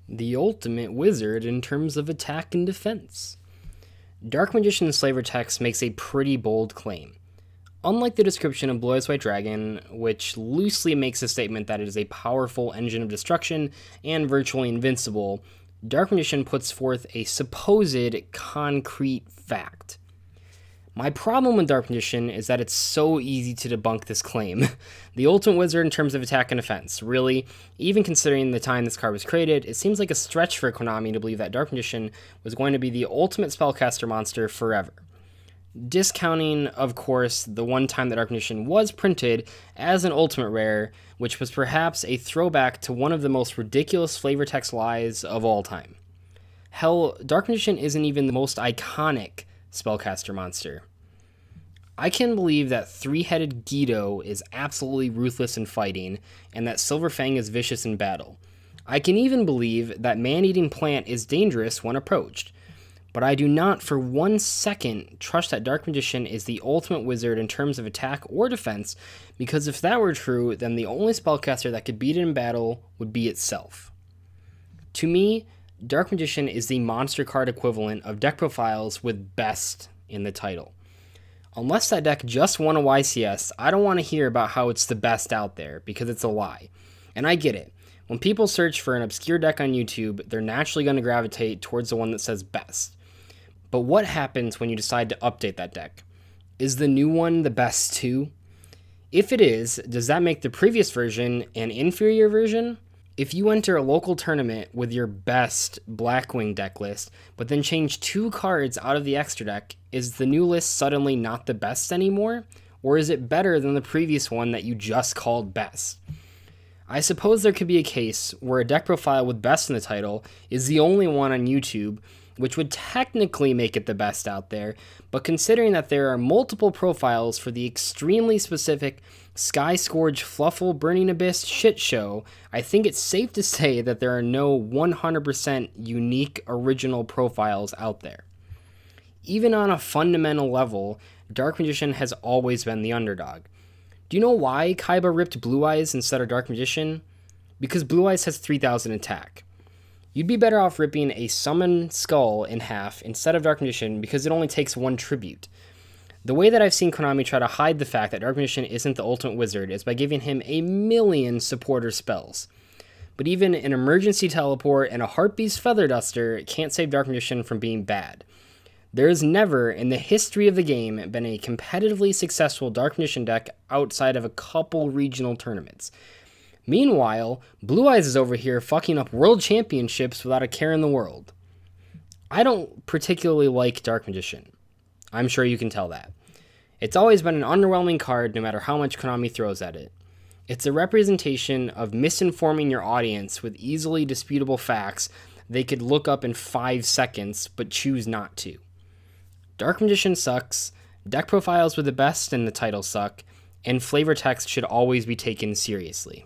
The ultimate wizard in terms of attack and defense. Dark Magician's flavor text makes a pretty bold claim. Unlike the description of Blue Eyes White Dragon, which loosely makes a statement that it is a powerful engine of destruction and virtually invincible, Dark Magician puts forth a supposed concrete fact. My problem with Dark Magician is that it's so easy to debunk this claim. The ultimate wizard in terms of attack and defense. Really, even considering the time this card was created, it seems like a stretch for Konami to believe that Dark Magician was going to be the ultimate spellcaster monster forever. Discounting, of course, the one time that Dark Magician was printed as an ultimate rare, which was perhaps a throwback to one of the most ridiculous flavor text lies of all time. Hell, Dark Magician isn't even the most iconic spellcaster monster. I can believe that three-headed Guido is absolutely ruthless in fighting, and that Silverfang is vicious in battle. I can even believe that man-eating plant is dangerous when approached. But I do not for 1 second trust that Dark Magician is the ultimate wizard in terms of attack or defense, because if that were true, then the only spellcaster that could beat it in battle would be itself. To me, Dark Magician is the monster card equivalent of deck profiles with best in the title. Unless that deck just won a YCS, I don't want to hear about how it's the best out there, because it's a lie. And I get it. When people search for an obscure deck on YouTube, they're naturally going to gravitate towards the one that says best. But what happens when you decide to update that deck? Is the new one the best too? If it is, does that make the previous version an inferior version? If you enter a local tournament with your best Blackwing deck list, but then change 2 cards out of the extra deck, is the new list suddenly not the best anymore? Or is it better than the previous one that you just called best? I suppose there could be a case where a deck profile with best in the title is the only one on YouTube, which would technically make it the best out there, but considering that there are multiple profiles for the extremely specific Sky Scourge Fluffle Burning Abyss shit show, I think it's safe to say that there are no 100% unique original profiles out there. Even on a fundamental level, Dark Magician has always been the underdog. Do you know why Kaiba ripped Blue Eyes instead of Dark Magician? Because Blue Eyes has 3000 attack. You'd be better off ripping a Summon Skull in half instead of Dark Magician because it only takes 1 tribute. The way that I've seen Konami try to hide the fact that Dark Magician isn't the ultimate wizard is by giving him a million supporter spells. But even an emergency teleport and a Heartbeast Feather Duster can't save Dark Magician from being bad. There has never, in the history of the game, been a competitively successful Dark Magician deck outside of a couple regional tournaments. Meanwhile, Blue Eyes is over here fucking up world championships without a care in the world. I don't particularly like Dark Magician. I'm sure you can tell that. It's always been an underwhelming card no matter how much Konami throws at it. It's a representation of misinforming your audience with easily disputable facts they could look up in 5 seconds but choose not to. Dark Magician sucks, deck profiles with the best in the title suck, and flavor text should always be taken seriously.